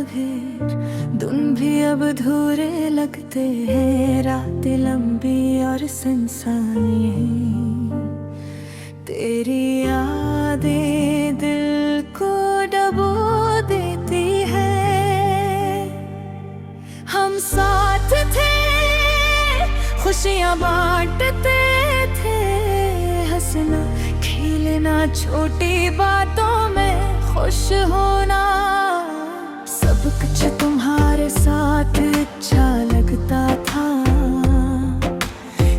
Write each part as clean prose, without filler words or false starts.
भी दिन भी अब अधूरे लगते हैं, रातें लंबी और सुनसानी हैं। तेरी यादें दिल को डबो देती है। हम साथ थे, खुशियाँ बांटते थे, हंसना खेलना, छोटी बातों में खुश होना, सब कुछ तुम्हारे साथ अच्छा लगता था।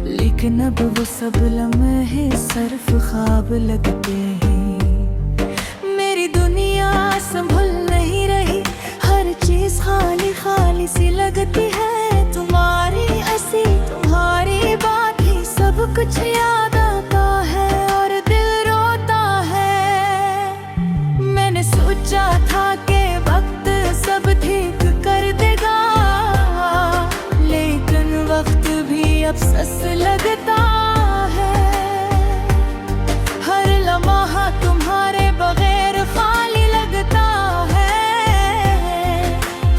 लेकिन अब वो सब लम्हे सिर्फ ख्वाब लगते हैं। मेरी दुनिया संभल नहीं रही, हर चीज खाली खाली सी लगती है। तुम्हारी हंसी, तुम्हारी बात ही सब कुछ याद आता है और दिल रोता है। मैंने सोचा था कि वक्त सब ठीक कर देगा, लेकिन वक्त भी अब सस लगता है। हर लम्हा तुम्हारे बगैर खाली लगता है।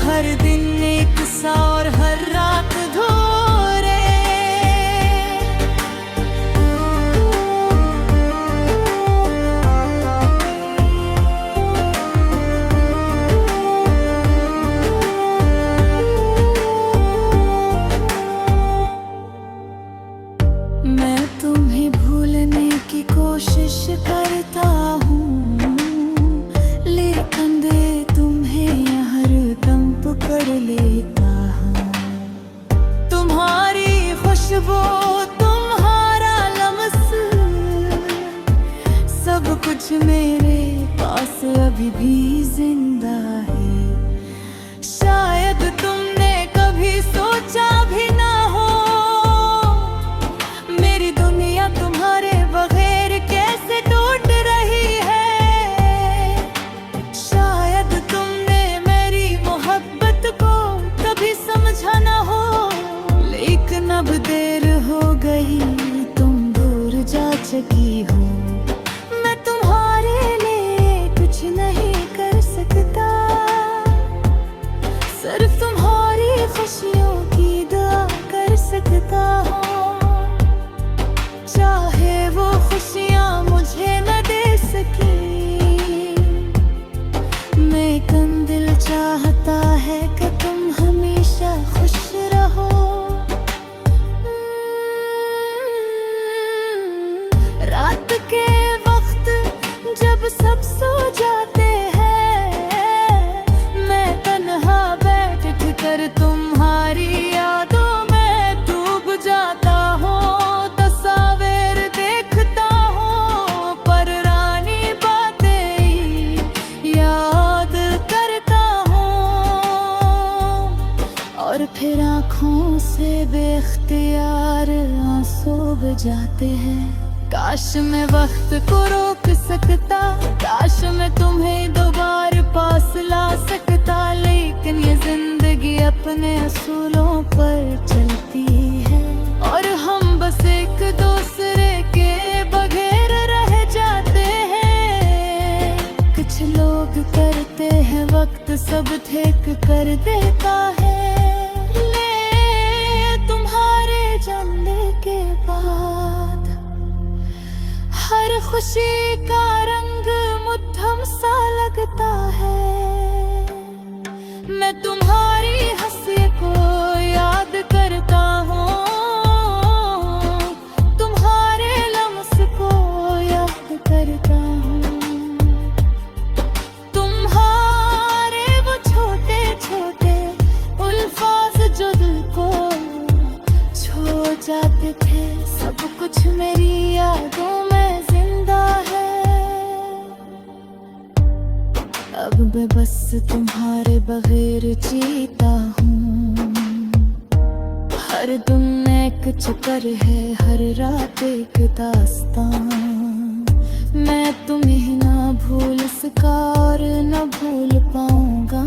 हर दिन एक सा और हर रात धोरे। मैं तुम्हें भूलने की कोशिश करता हूँ, लेकिन दे तुम्हें हर दम पकड़ लेता हूँ। तुम्हारी खुशबू, तुम्हारा लम्स, सब कुछ मेरे पास अभी भी जिंदा है। शायद तुमने कभी सोचा भी ना हो, मेरी दुनिया तुम्हारे बगैर कैसे टूट रही है। शायद तुमने मेरी मोहब्बत को कभी समझा ना हो, लेकिन अब देर हो गई, तुम दूर जा चुकी हो। मैं तुम्हारे लिए कुछ नहीं कर सकता, सिर्फ तुम्हारी खुशियों की दुआ कर सकता हूँ। चाहे वो खुशियाँ मुझे न दे सकी, लेकिन दिल चाहता है कि तुम हमेशा खुश रहो। रात के वक्त जब सब सो जाते हैं, मैं तन्हा बैठ कर तुम्हारी यादों में डूब जाता हूँ। तस्वीर देखता हूँ, पर रानी बातें ही याद करता हूँ। और फिर आँखों से बेख्तियार आंसू बह जाते हैं। काश मैं वक्त को रोक सकता, काश मैं तुम्हें दोबारा पास ला सकता, लेकिन ये जिंदगी अपने असूलों पर चलती है और हम बस एक दूसरे के बगैर रह जाते हैं। कुछ लोग करते हैं वक्त सब ठीक कर देता है, ले तुम्हारे जाने के बाद हर खुशी का रंग मध्यम सा लगता है। मैं तुम्हारी हंसी को याद करता हूँ, तुम्हारे लम्स को याद करता हूँ। तुम्हारे वो छोटे छोटे अल्फाज जो दिल को छू जाते थे, सब कुछ मेरी यादों में जिंदा है। अब मैं बस तुम्हारे बगैर जीता हूँ। हर दिन एक चक्कर है, हर रात एक दास्तां। मैं तुम्हें ना भूल सका और न भूल पाऊंगा,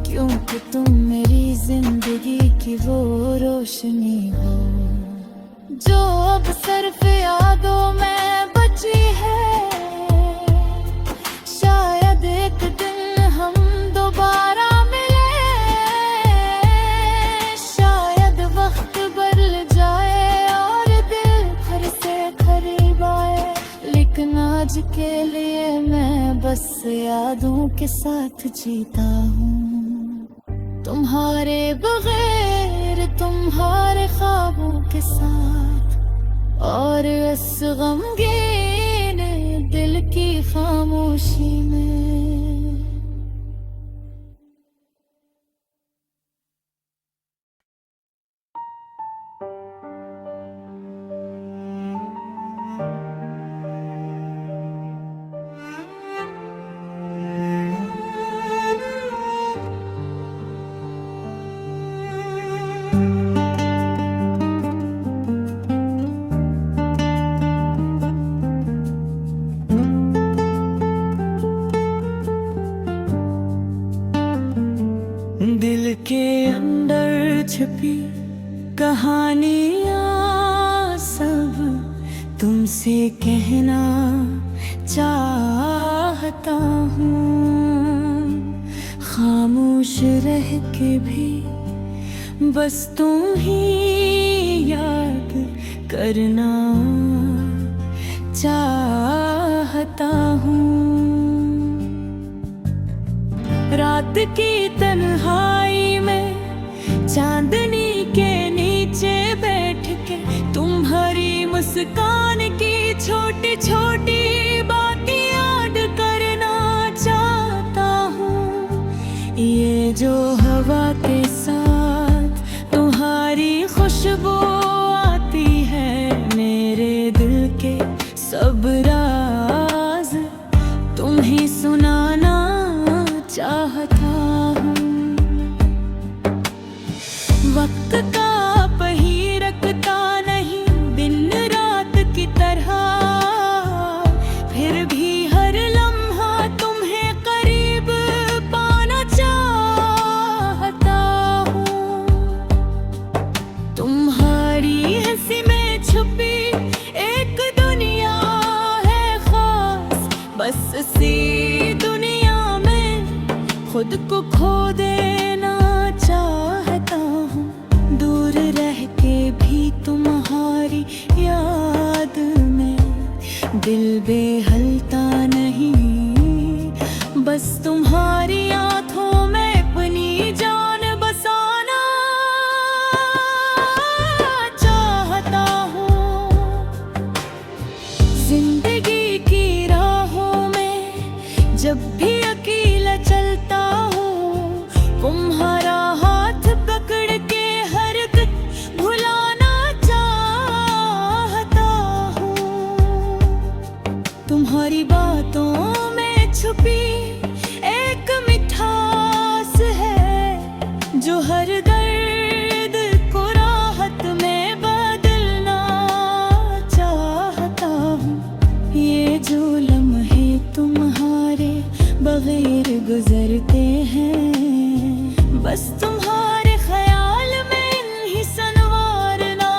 क्योंकि तुम मेरी जिंदगी की वो रोशनी हो जो अब सिर्फ यादों में बची है। शायद एक दिन हम दोबारा के लिए मैं बस यादों के साथ जीता हूँ, तुम्हारे बगैर तुम्हारे ख्वाबों के साथ, और इस गमगीन दिल की खामोशी में। दिल के अंदर छिपी कहानियाँ सब तुमसे कहना चाहता हूँ, खामोश रह के भी बस तुम ही याद करना चाहता हूँ। रात की तन्हाई में चांदनी के नीचे बैठ के तुम्हारी मुस्कान की छोटी छोटी बातें याद करना चाहता हूँ। ये जो हवा के साथ तुम्हारी खुशबू आती है, मेरे दिल के सब राज तुम ही सुनाना चाहता हूँ। वक्त का पही रखता नहीं दिन रात की तरह, फिर भी हर लम्हा तुम्हें करीब पाना चाहता हूँ। तुम्हारी हंसी में छुपी एक दुनिया है खास, बस इसी दुनिया खुद को खो देना चाहता हूँ। दूर रह के भी तुम्हारी याद में दिल बेहलता नहीं, बस तुम्हारी आँखों में अपनी जान बसाना चाहता हूँ। जिंदगी की राहों में जब भी अकेला चलता हूँ, तुम्हारा हाथ पकड़ के हरकत भुलाना चाहता हूँ। तुम्हारी बातों में छुपी एक मिठास है, जो हर दर्द को राहत में बदलना चाहता हूँ। ये जो लम्हे तुम्हारे बगैर गुजरते हैं, बस तुम्हारे ख्याल में इन्हीं संवारना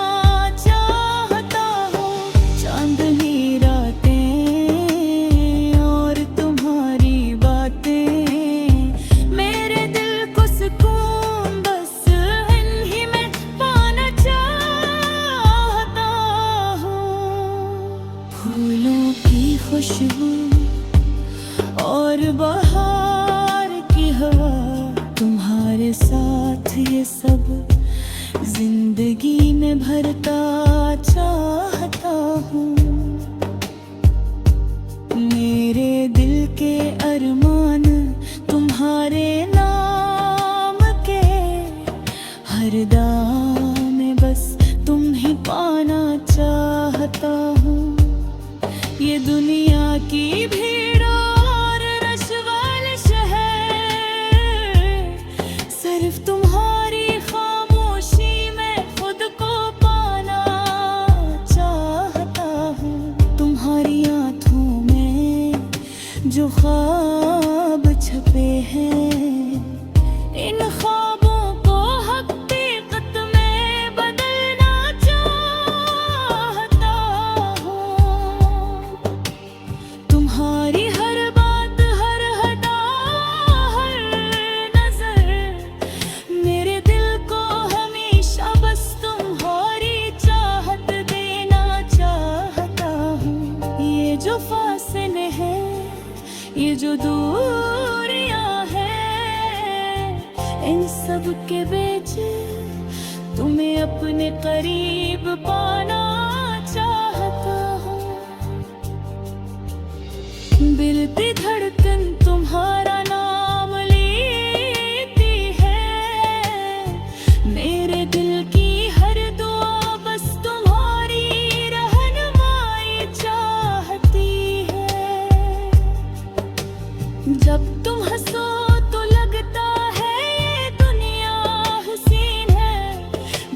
चाहता हूँ। चांदनी रातें और तुम्हारी बातें, मेरे दिल को सुकून बस इन्हीं में पाना चाहता हूँ। फूलों की खुशबू और बहार की हवा, तुम्हारे साथ ये सब जिंदगी में भरता चाहता हूँ। मेरे दिल के अरमान तुम्हारे नाम के, हर दाम में बस तुम ही पाना चाहता हूँ। ये दुनिया की भीड़ और रश वाले शहर, सिर्फ तुम्हारी खामोशी में खुद को पाना चाहता हूँ। तुम्हारी आँखों में जो ख्वाब छपे हैं, इन ख्वाबों को हकीकत में बदलना चाहता हूँ। तुम्हारी हर बात, हर अदा, हर नजर मेरे दिल को हमेशा बस तुम्हारी चाहत देना चाहता हूँ। ये जो फासले इन सब के बीच तुम्हें अपने करीब पाना चाहता हूँ। दिल की धड़कन तुम्हारा नाम लेती है, मेरे दिल की हर दुआ बस तुम्हारी रहनुमाई चाहती है। जब तुम हंसो तो लगता है ये दुनिया हसीन है,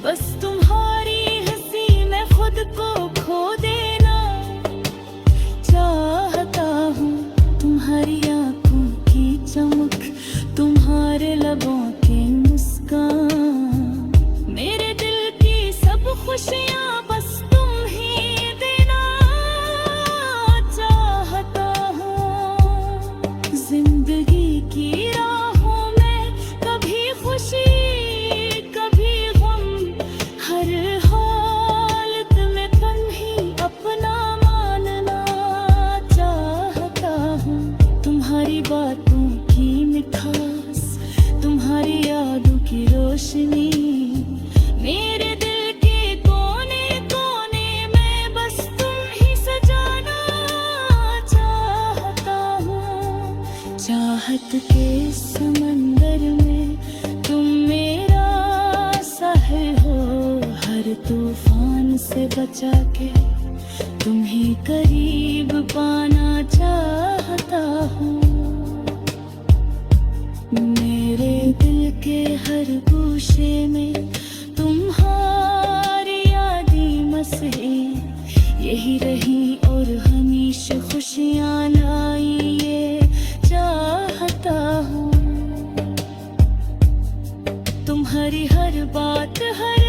बस तुम्हारी हंसी में खुद को खो देना चाहता हूँ। तुम्हारी आंखों की चमक, तुम्हारे लबों की मुस्कान, मेरे दिल की सब खुशियाँ बस तुम ही देना चाहता हूँ। जिंदगी की राहों में कभी खुशी कभी गम, हर हालत में तुम्हें अपना मानना चाहता हूँ। तुम्हारी बातों की मिठास, तुम्हारी यादों की रोशनी, मेरे दिल के कोने कोने में बस तुम ही सजाना चाहता हूँ। चाहत के समंदर में तुम मेरा साहिल हो, हर तूफान से बचा के तुम्हें करीब पाना चाहता हूँ। मेरे दिल के हर गोशे में तुम्हारी यादें मसहे यही रही और हमेशा खुशियाँ लाई ये चाहता हूँ। तुम्हारी हर बात हर